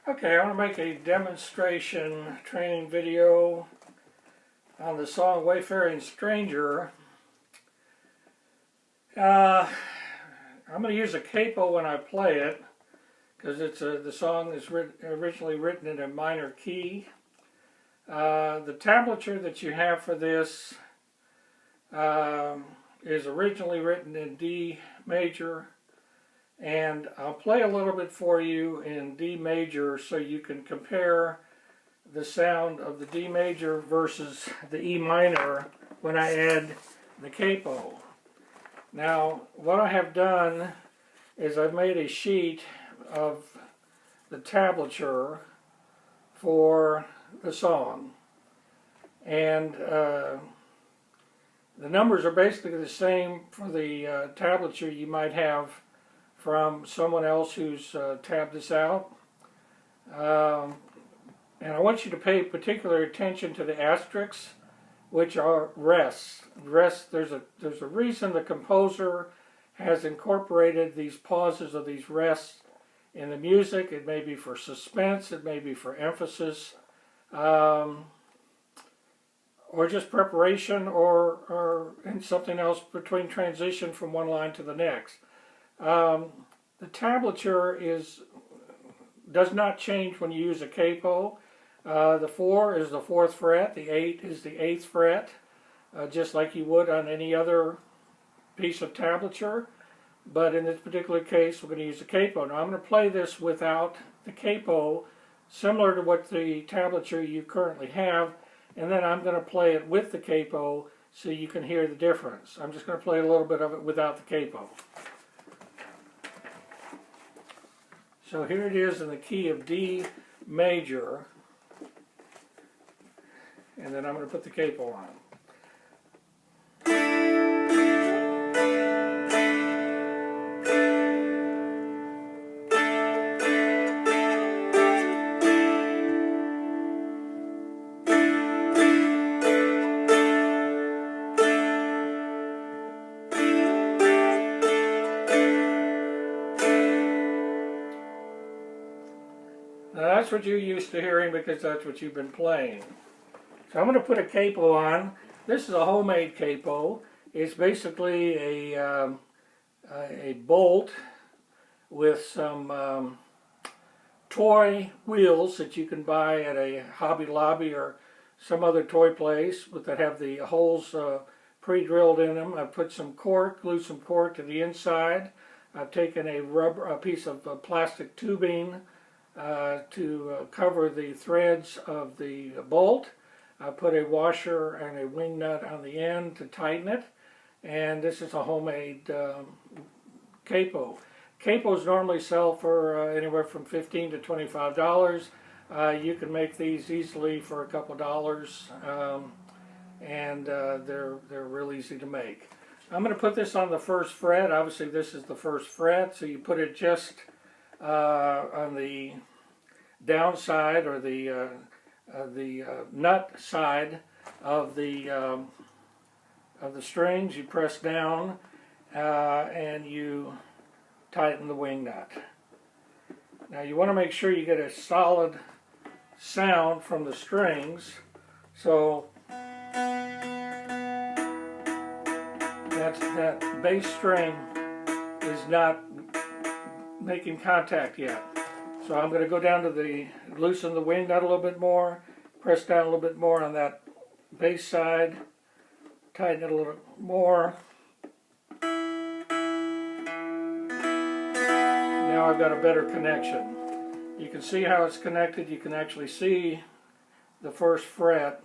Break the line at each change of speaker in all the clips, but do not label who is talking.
Okay, I want to make a demonstration training video on the song Wayfaring Stranger. I'm going to use a capo when I play it because the song is originally written in a minor key. The tablature that you have for this is originally written in D major, and I'll play a little bit for you in D major so you can compare the sound of the D major versus the E minor when I add the capo. Now, what I have done is I've made a sheet of the tablature for the song, and the numbers are basically the same for the tablature you might have from someone else who's tabbed this out. And I want you to pay particular attention to the asterisks, which are rests. There's a reason the composer has incorporated these pauses of these rests in the music. It may be for suspense, it may be for emphasis, or just preparation, or in something else between transition from one line to the next. The tablature does not change when you use a capo. The 4 is the 4th fret, the 8 is the 8th fret, just like you would on any other piece of tablature. But in this particular case, we're going to use a capo. Now I'm going to play this without the capo, similar to what the tablature you currently have, and then I'm going to play it with the capo so you can hear the difference. I'm just going to play a little bit of it without the capo. So here it is in the key of D major, and then I'm going to put the capo on. Now that's what you're used to hearing because that's what you've been playing. So I'm going to put a capo on. This is a homemade capo. It's basically a bolt with some toy wheels that you can buy at a Hobby Lobby or some other toy place that have the holes pre-drilled in them. I've put some cork, glued some cork to the inside. I've taken a piece of plastic tubing to cover the threads of the bolt. I put a washer and a wing nut on the end to tighten it, and this is a homemade capo. Capos normally sell for anywhere from $15 to $25. You can make these easily for a couple dollars, and they're real easy to make. I'm going to put this on the 1st fret. Obviously this is the 1st fret, so you put it just on the downside, or the nut side of the strings. You press down and you tighten the wing nut. Now you want to make sure you get a solid sound from the strings, so that bass string is not making contact yet. So I'm going to go down to loosen the wing nut a little bit more, press down a little bit more on that bass side, tighten it a little more. Now I've got a better connection. You can see how it's connected. You can actually see the 1st fret,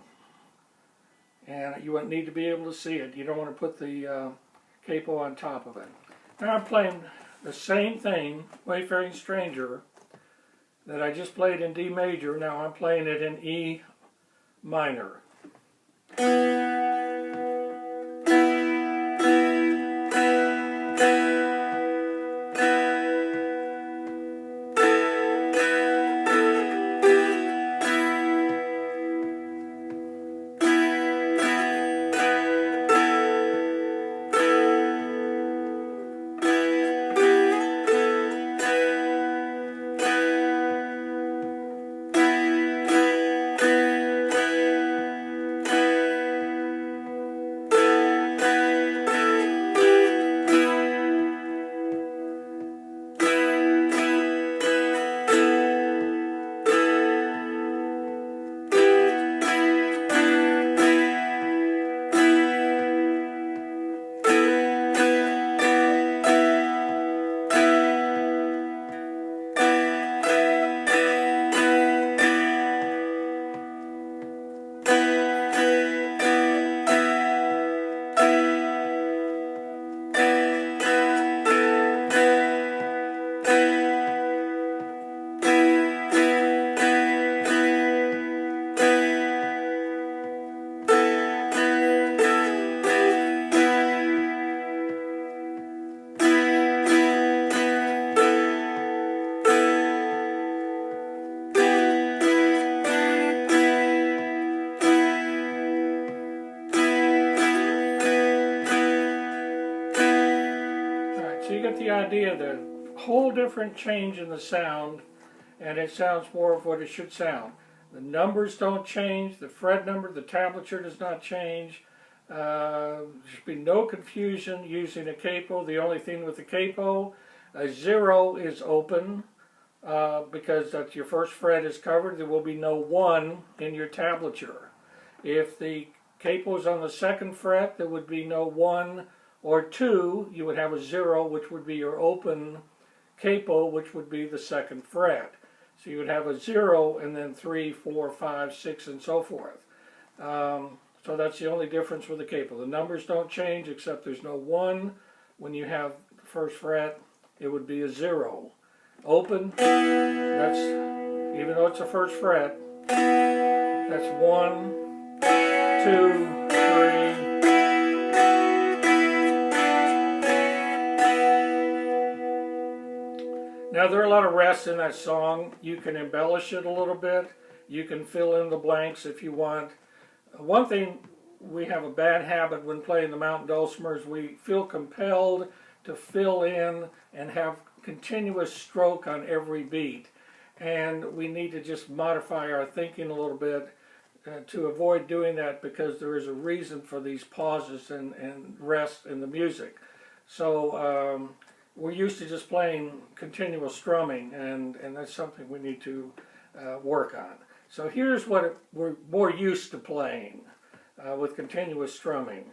and you won't need to be able to see it. You don't want to put the capo on top of it. Now I'm playing the same thing, Wayfaring Stranger, that I just played in D major. Now I'm playing it in E minor. the idea. The whole different change in the sound, and it sounds more of what it should sound. The numbers don't change, the fret number, the tablature does not change. There should be no confusion using a capo. The only thing with the capo, a 0 is open because that's your first fret is covered. There will be no 1 in your tablature. If the capo is on the second fret, there would be no 1 or 2. You would have a 0, which would be your open capo, which would be the second fret. So you would have a 0 and then 3, 4, 5, 6, and so forth. So that's the only difference with the capo. The numbers don't change except there's no 1. When you have the first fret, it would be a 0. Open, that's, even though it's a first fret, that's 1, 2, 3. Now there are a lot of rests in that song. You can embellish it a little bit. You can fill in the blanks if you want. One thing, we have a bad habit when playing the mountain dulcimers. We feel compelled to fill in and have continuous stroke on every beat. And we need to just modify our thinking a little bit to avoid doing that, because there is a reason for these pauses and rest in the music. So we're used to just playing continuous strumming, and that's something we need to work on. So here's what we're more used to playing with continuous strumming.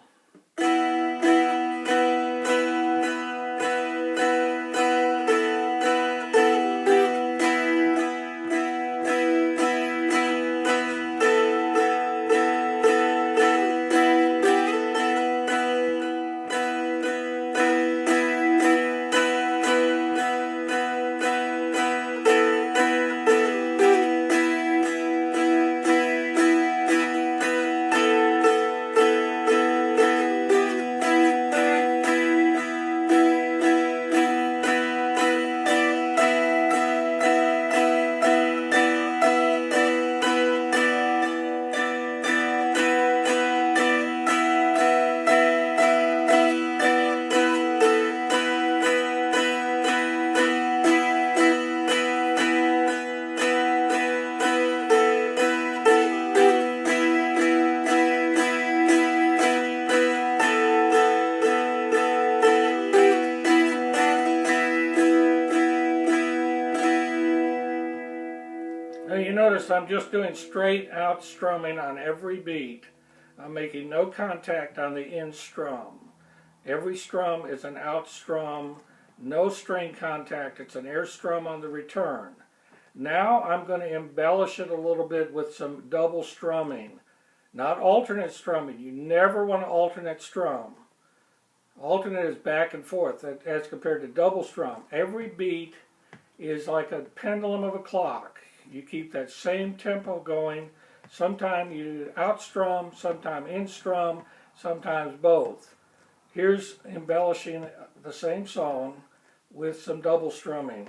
Now you notice I'm just doing straight out strumming on every beat. I'm making no contact on the in strum. Every strum is an out strum, no string contact. It's an air strum on the return. Now I'm going to embellish it a little bit with some double strumming. Not alternate strumming. You never want to alternate strum. Alternate is back and forth as compared to double strum. Every beat is like a pendulum of a clock. You keep that same tempo going. Sometimes you out strum, sometimes in strum, sometimes both. Here's embellishing the same song with some double strumming.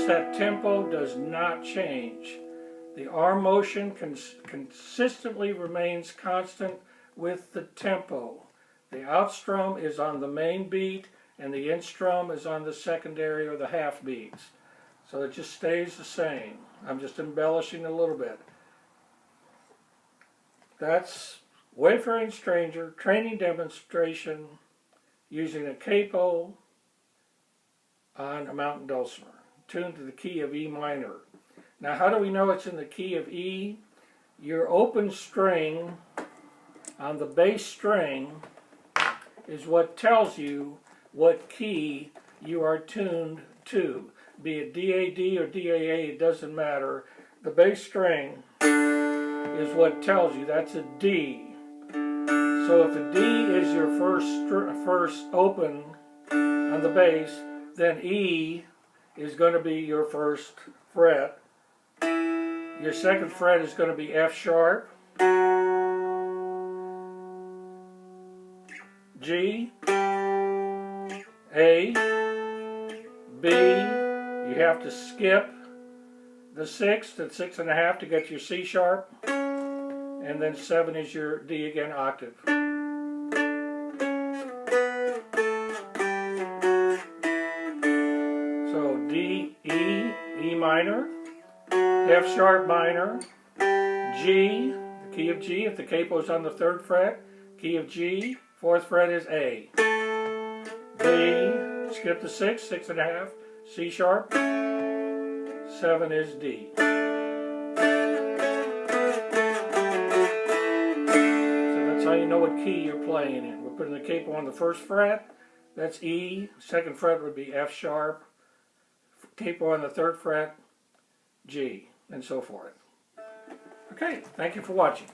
That tempo does not change. The arm motion consistently remains constant with the tempo. The out strum is on the main beat and the in strum is on the secondary or the half beats. So it just stays the same. I'm just embellishing a little bit. That's Wayfaring Stranger training demonstration using a capo on a mountain dulcimer, tuned to the key of E minor. Now how do we know it's in the key of E? Your open string on the bass string is what tells you what key you are tuned to. be it DAD or DAA, it doesn't matter. The bass string is what tells you that's a D. So if a D is your first open on the bass, then E is going to be your first fret. Your second fret is going to be F sharp, G, A, B. You have to skip the sixth and 6.5 to get your C sharp, and then 7 is your D again octave. So D, E, E minor, F sharp minor, G, the key of G if the capo is on the 3rd fret, key of G, 4th fret is A. B, skip the 6th, 6.5, C sharp, 7 is D. So that's how you know what key you're playing in. We're putting the capo on the 1st fret, that's E, 2nd fret would be F sharp, capo on the 3rd fret, G, and so forth. Okay, thank you for watching.